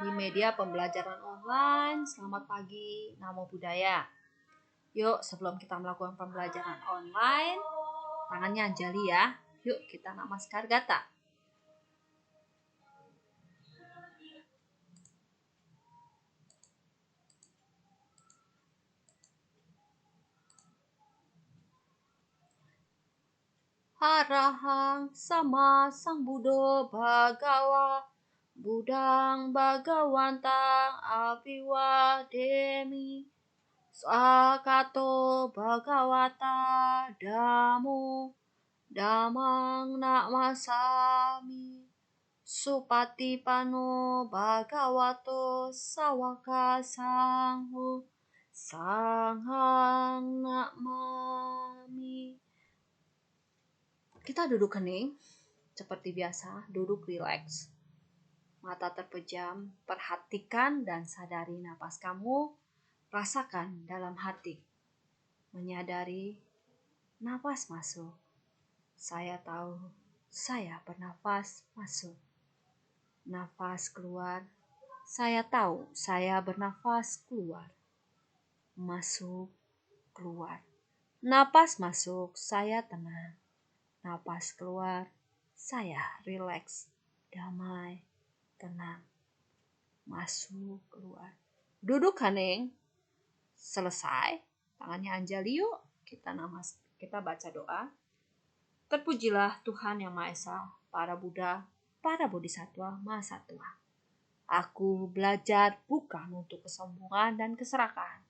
di media pembelajaran online. Selamat pagi, Namo Buddhaya. Yuk, sebelum kita melakukan pembelajaran online, tangannya anjali ya. Yuk, kita namaskar gata. Arahang sama Sang Buddha Bhagawa Budang Bhagawantang Abiwademi Swakato Bhagawata Damo Damang Namasami Supatipano Bhagavato Sawaka Sangho Sanghang Namami. Kita duduk hening, seperti biasa, duduk rileks, mata terpejam, perhatikan dan sadari napas kamu, rasakan dalam hati, menyadari napas masuk. Saya tahu, saya bernafas masuk. Nafas keluar, saya tahu, saya bernafas keluar. Masuk, keluar. Napas masuk, saya tenang. Napas keluar, saya rileks, damai, tenang. Masuk, keluar. Duduk hening. Selesai. Tangannya anjali yuk. Kita baca doa. Terpujilah Tuhan Yang Maha Esa, para Buddha, para Bodhisattva, Mahasatwa. Aku belajar bukan untuk kesombongan dan keserakahan,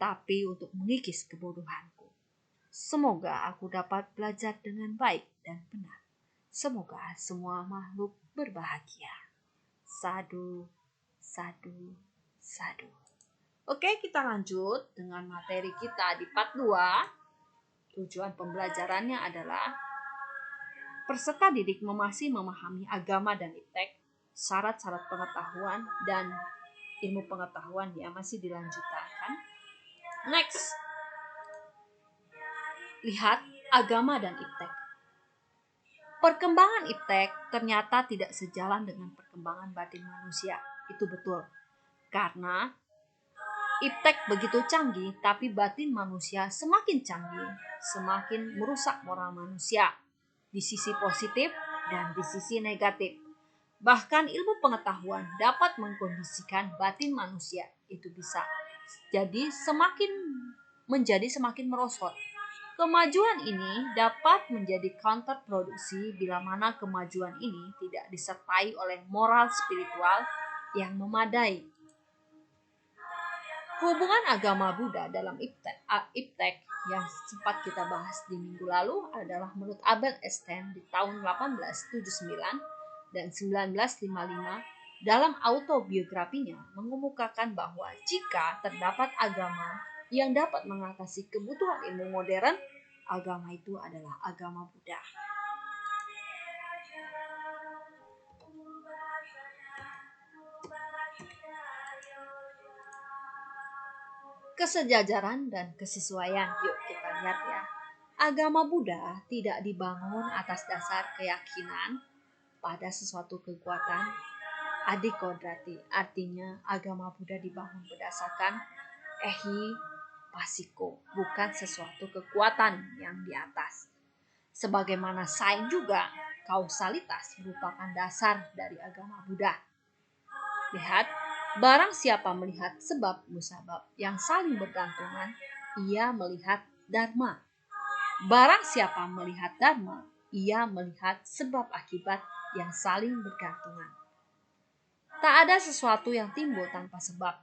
tapi untuk mengikis kebodohanku. Semoga aku dapat belajar dengan baik dan benar. Semoga semua makhluk berbahagia. Sadu, sadu, sadu. Oke, kita lanjut dengan materi kita di part 2. Tujuan pembelajarannya adalah peserta didik masih memahami agama dan iptek, syarat-syarat pengetahuan dan ilmu pengetahuan yang masih dilanjutkan. Next. Lihat agama dan iptek. Perkembangan iptek ternyata tidak sejalan dengan perkembangan batin manusia. Itu betul. Karena iptek begitu canggih, tapi batin manusia semakin canggih, semakin merusak moral manusia di sisi positif dan di sisi negatif. Bahkan ilmu pengetahuan dapat mengkondisikan batin manusia itu bisa menjadi semakin merosot. Kemajuan ini dapat menjadi counterproduksi bila mana kemajuan ini tidak disertai oleh moral spiritual yang memadai. Hubungan agama Buddha dalam iptek yang sempat kita bahas di minggu lalu adalah menurut Albert Einstein di tahun 1879 dan 1955 dalam autobiografinya mengemukakan bahwa jika terdapat agama yang dapat mengatasi kebutuhan ilmu modern, agama itu adalah agama Buddha. Kesejajaran dan kesesuaian. Yuk kita lihat ya. Agama Buddha tidak dibangun atas dasar keyakinan pada sesuatu kekuatan adikodrati. Artinya agama Buddha dibangun berdasarkan pasiko, bukan sesuatu kekuatan yang di atas. Sebagaimana sains juga, kausalitas merupakan dasar dari agama Buddha. Lihat, barang siapa melihat sebab musabab yang saling bergantungan, ia melihat dharma. Barang siapa melihat dharma, ia melihat sebab akibat yang saling bergantungan. Tak ada sesuatu yang timbul tanpa sebab.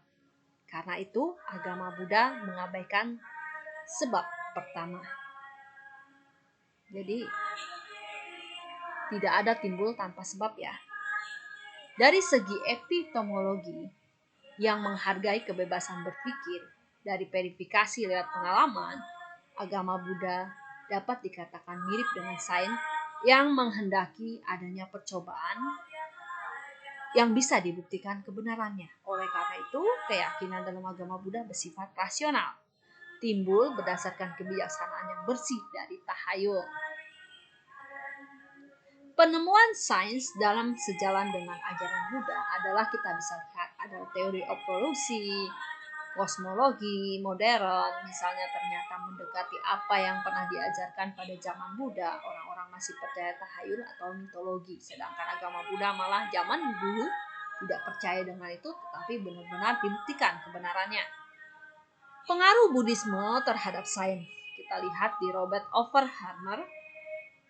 Karena itu, agama Buddha mengabaikan sebab pertama. Jadi, tidak ada timbul tanpa sebab ya. Dari segi epistemologi yang menghargai kebebasan berpikir dari verifikasi lewat pengalaman, agama Buddha dapat dikatakan mirip dengan sains yang menghendaki adanya percobaan yang bisa dibuktikan kebenarannya. Oleh karena itu, keyakinan dalam agama Buddha bersifat rasional, timbul berdasarkan kebijaksanaan yang bersih dari tahayul. Penemuan sains dalam sejalan dengan ajaran Buddha adalah kita bisa lihat ada teori evolusi, kosmologi modern, misalnya ternyata mendekati apa yang pernah diajarkan pada zaman Buddha. Orang-orang masih percaya tahayul atau mitologi, sedangkan agama Buddha malah zaman dulu tidak percaya dengan itu, tetapi benar-benar dibuktikan kebenarannya. Pengaruh Buddhisme terhadap sains kita lihat di Robert Oppenheimer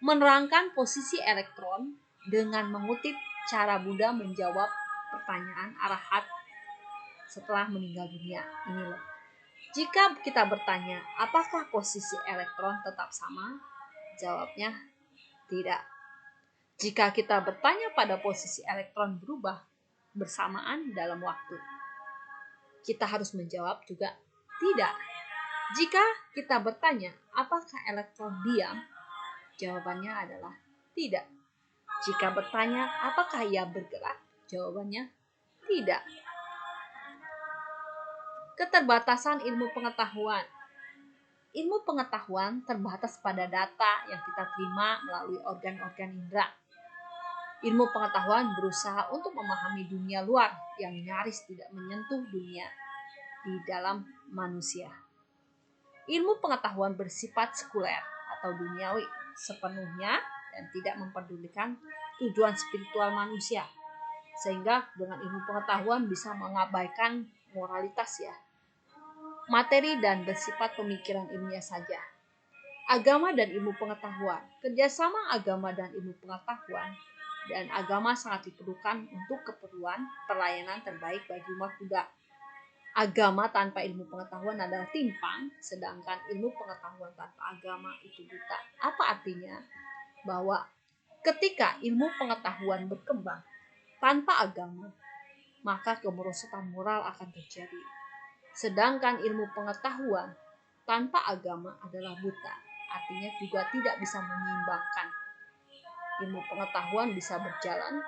menerangkan posisi elektron dengan mengutip cara Buddha menjawab pertanyaan arahat setelah meninggal dunia. Ini loh. Jika kita bertanya, apakah posisi elektron tetap sama? Jawabnya tidak. Jika kita bertanya pada posisi elektron berubah bersamaan dalam waktu, kita harus menjawab juga tidak. Jika kita bertanya, apakah elektron diam? Jawabannya adalah tidak. Jika bertanya, apakah ia bergerak? Jawabannya tidak. Keterbatasan ilmu pengetahuan. Ilmu pengetahuan terbatas pada data yang kita terima melalui organ-organ indera. Ilmu pengetahuan berusaha untuk memahami dunia luar yang nyaris tidak menyentuh dunia di dalam manusia. Ilmu pengetahuan bersifat sekuler atau duniawi sepenuhnya dan tidak memperdulikan tujuan spiritual manusia. Sehingga dengan ilmu pengetahuan bisa mengabaikan moralitas ya. Materi dan bersifat pemikiran ilmiah saja. Agama dan ilmu pengetahuan. Kerjasama agama dan ilmu pengetahuan dan agama sangat diperlukan untuk keperluan pelayanan terbaik bagi umat Buddha. Agama tanpa ilmu pengetahuan adalah timpang, sedangkan ilmu pengetahuan tanpa agama itu buta. Apa artinya? Bahwa ketika ilmu pengetahuan berkembang tanpa agama, maka kemerosotan moral akan terjadi. Sedangkan ilmu pengetahuan tanpa agama adalah buta, artinya juga tidak bisa menyeimbangkan. Ilmu pengetahuan bisa berjalan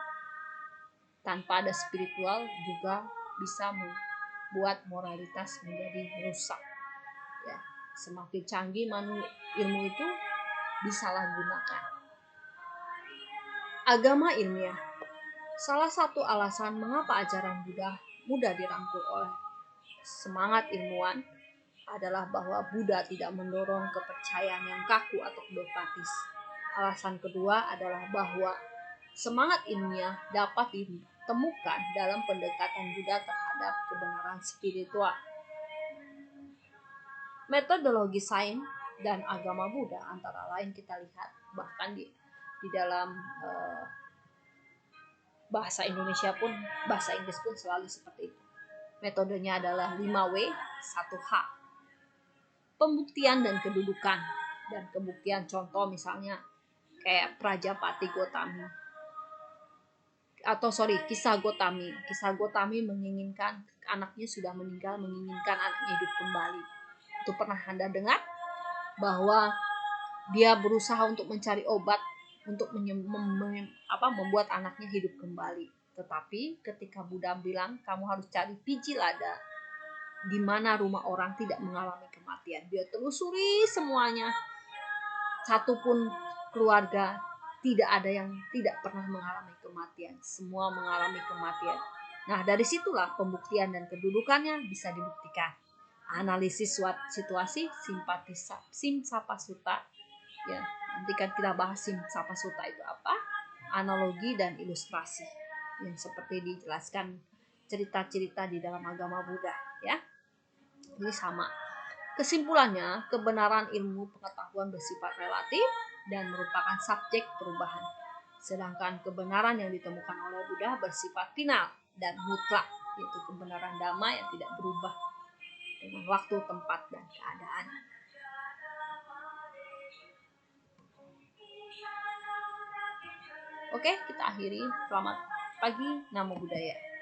tanpa ada spiritual, juga bisa membuat moralitas menjadi rusak. Ya, semakin canggih ilmu itu disalahgunakan. Agama ilmiah. Salah satu alasan mengapa ajaran Buddha mudah dirangkul oleh semangat ilmuwan adalah bahwa Buddha tidak mendorong kepercayaan yang kaku atau dogmatis. Alasan kedua adalah bahwa semangat ilmiah dapat ditemukan dalam pendekatan Buddha terhadap kebenaran spiritual. Metodologi sains dan agama Buddha antara lain kita lihat bahkan di dalam bahasa Indonesia pun, bahasa Inggris pun selalu seperti itu. Metodenya adalah 5W, 1H. Pembuktian dan kedudukan. Dan pembuktian contoh misalnya kayak Prajapati Gotami. Kisah Gotami. Kisah Gotami menginginkan anaknya sudah meninggal, menginginkan anaknya hidup kembali. Itu pernah Anda dengar? Bahwa dia berusaha untuk mencari obat untuk membuat anaknya hidup kembali. Tetapi ketika Buddha bilang kamu harus cari biji lada di mana rumah orang tidak mengalami kematian, dia telusuri semuanya. Satu pun keluarga tidak ada yang tidak pernah mengalami kematian, semua mengalami kematian. Nah, dari situlah pembuktian dan kedudukannya bisa dibuktikan. Analisis situasi, Simsapasuta. Ya, nanti kan kita bahas Simsapasuta itu apa? Analogi dan ilustrasi yang seperti dijelaskan cerita-cerita di dalam agama Buddha ya. Ini sama. Kesimpulannya, kebenaran ilmu pengetahuan bersifat relatif dan merupakan subjek perubahan. Sedangkan kebenaran yang ditemukan oleh Buddha bersifat final dan mutlak, yaitu kebenaran dhamma yang tidak berubah dengan waktu, tempat, dan keadaan. Oke, kita akhiri. Selamat pagi, Namo Buddhaya.